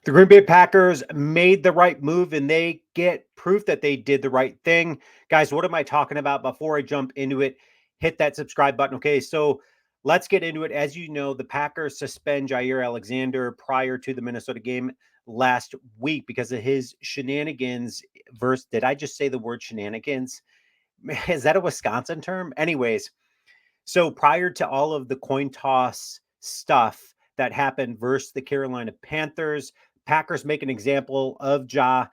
The Green Bay Packers made the right move and they get proof that they did the right thing. Guys, what am I talking about? Before I jump into it, hit that subscribe button. Okay, so let's get into it. As you know, the Packers suspend Jair Alexander prior to the Minnesota game last week because of his shenanigans. Did I just say the word shenanigans? Is that a Wisconsin term? Anyways, so prior to all of the coin toss stuff that happened versus the Carolina Panthers, Packers make an example of Ja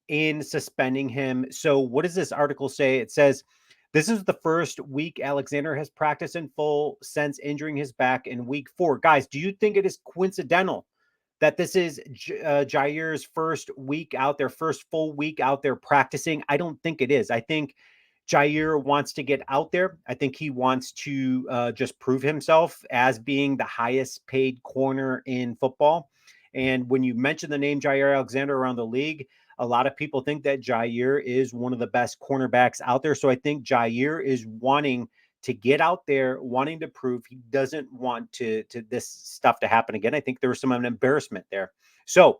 in suspending him. So what does this article say? It says this is the first week Alexander has practiced in full since injuring his back in week 4. Guys, do you think it is coincidental that this is Jair's first week out there, first full week out there practicing? I don't think it is. I think Jair wants to get out there. I think he wants to just prove himself as being the highest paid corner in football. And when you mention the name Jair Alexander around the league, a lot of people think that Jair is one of the best cornerbacks out there. So I think Jair is wanting to get out there, wanting to prove he doesn't want to this stuff to happen again. I think there was some embarrassment there. So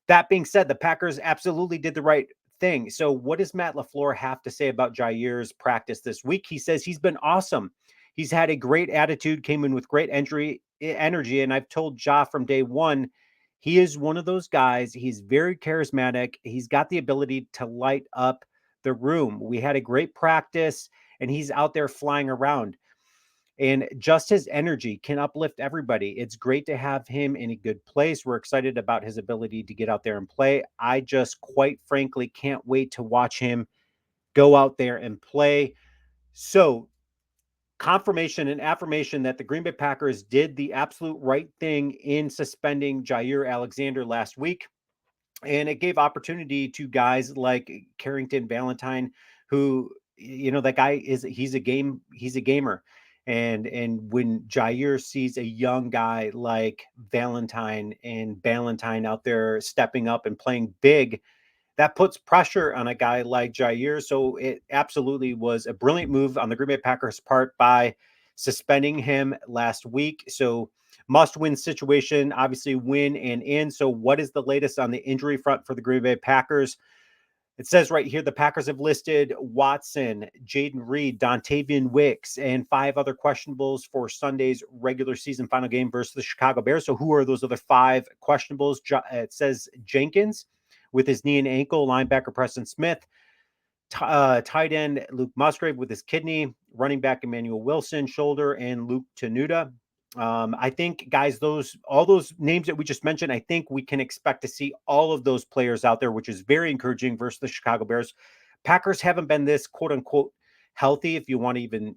that being said, the Packers absolutely did the right thing. So what does Matt LaFleur have to say about Jair's practice this week? He says he's been awesome. He's had a great attitude, came in with great energy. And I've told Ja from day one, he is one of those guys. He's very charismatic. He's got the ability to light up the room. We had a great practice and he's out there flying around. And just his energy can uplift everybody. It's great to have him in a good place. We're excited about his ability to get out there and play. I just quite frankly can't wait to watch him go out there and play. So, confirmation and affirmation that the Green Bay Packers did the absolute right thing in suspending Jair Alexander last week. And it gave opportunity to guys like Carrington Valentine, who, that guy he's a gamer. And when Jair sees a young guy like Valentine and Ballantyne out there stepping up and playing big, that puts pressure on a guy like Jair. So it absolutely was a brilliant move on the Green Bay Packers part by suspending him last week. So must win situation, obviously win and in. So what is the latest on the injury front for the Green Bay Packers? It says right here, the Packers have listed Watson, Jaden Reed, Dontavian Wicks, and 5 other questionables for Sunday's regular season final game versus the Chicago Bears. So who are those other 5 questionables? It says Jenkins with his knee and ankle, linebacker Preston Smith, tight end Luke Musgrave with his kidney, running back Emmanuel Wilson, shoulder, and Luke Tenuta. I think, guys, all those names that we just mentioned, I think we can expect to see all of those players out there, which is very encouraging versus the Chicago Bears. Packers haven't been this quote unquote healthy, if you want to even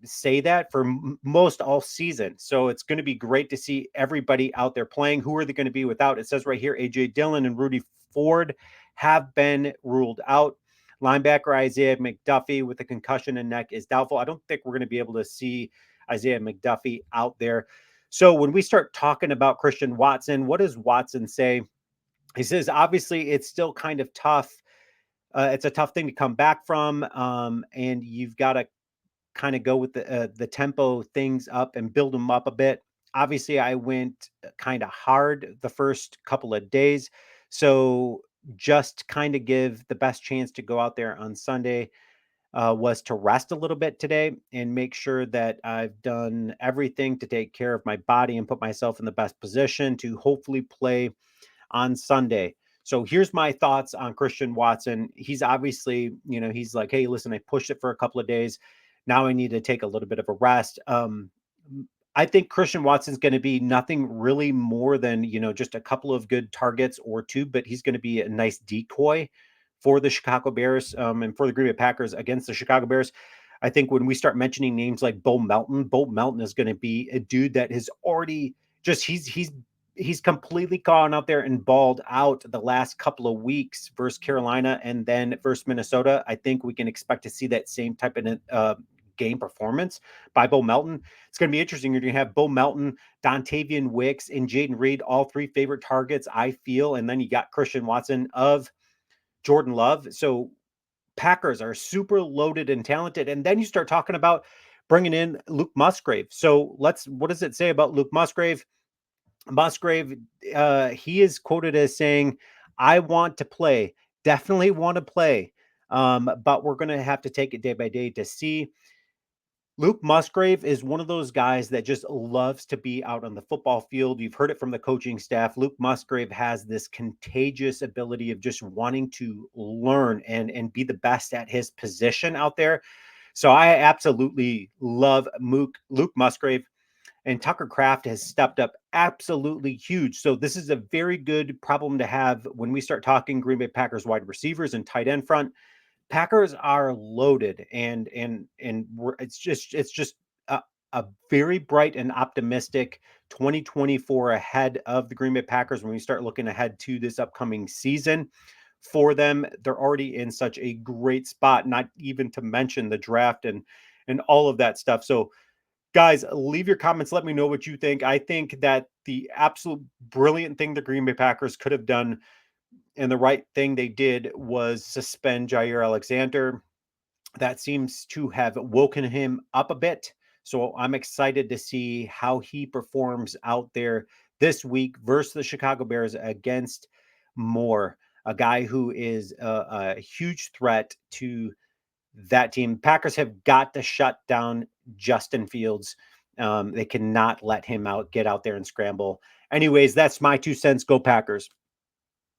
say that, for most all season. So it's going to be great to see everybody out there playing. Who are they going to be without? It says right here, AJ Dillon and Rudy Ford have been ruled out. Linebacker Isaiah McDuffie with a concussion and neck is doubtful. I don't think we're going to be able to see Isaiah McDuffie out there. So when we start talking about Christian Watson, what does Watson say? He says, obviously, it's still kind of tough. It's a tough thing to come back from, and you've got to kind of go with the tempo things up and build them up a bit. Obviously, I went kind of hard the first couple of days, so just kind of give the best chance to go out there on Sunday was to rest a little bit today and make sure that I've done everything to take care of my body and put myself in the best position to hopefully play on Sunday. So here's my thoughts on Christian Watson. He's obviously, he's like, hey, listen, I pushed it for a couple of days. Now I need to take a little bit of a rest. I think Christian Watson's going to be nothing really more than, just a couple of good targets or 2, but he's going to be a nice decoy for the Chicago Bears and for the Green Bay Packers against the Chicago Bears. I think when we start mentioning names like Bo Melton is going to be a dude that has already just, he's completely gone out there and balled out the last couple of weeks versus Carolina and then versus Minnesota. I think we can expect to see that same type of game performance by Bo Melton. It's going to be interesting. You're going to have Bo Melton, Dontavian Wicks, and Jaden Reed, all 3 favorite targets, I feel. And then you got Christian Watson of Jordan Love. So Packers are super loaded and talented. And then you start talking about bringing in Luke Musgrave. So what does it say about Luke Musgrave? Musgrave, he is quoted as saying, "I want to play, definitely want to play, but we're going to have to take it day by day to see." Luke Musgrave is one of those guys that just loves to be out on the football field. You've heard it from the coaching staff. Luke Musgrave has this contagious ability of just wanting to learn and be the best at his position out there. So I absolutely love Luke Musgrave, and Tucker Kraft has stepped up absolutely huge. So this is a very good problem to have when we start talking Green Bay Packers wide receivers and tight end front. Packers are loaded, it's just a very bright and optimistic 2024 ahead of the Green Bay Packers when we start looking ahead to this upcoming season. For them, they're already in such a great spot, not even to mention the draft and all of that stuff. So guys, leave your comments. Let me know what you think. I think that the absolute brilliant thing the Green Bay Packers could have done and the right thing they did was suspend Jair Alexander. That seems to have woken him up a bit. So I'm excited to see how he performs out there this week versus the Chicago Bears against Moore, a guy who is a huge threat to that team. Packers have got to shut down Justin Fields. They cannot let him get out there and scramble. Anyways, that's my 2 cents. Go Packers.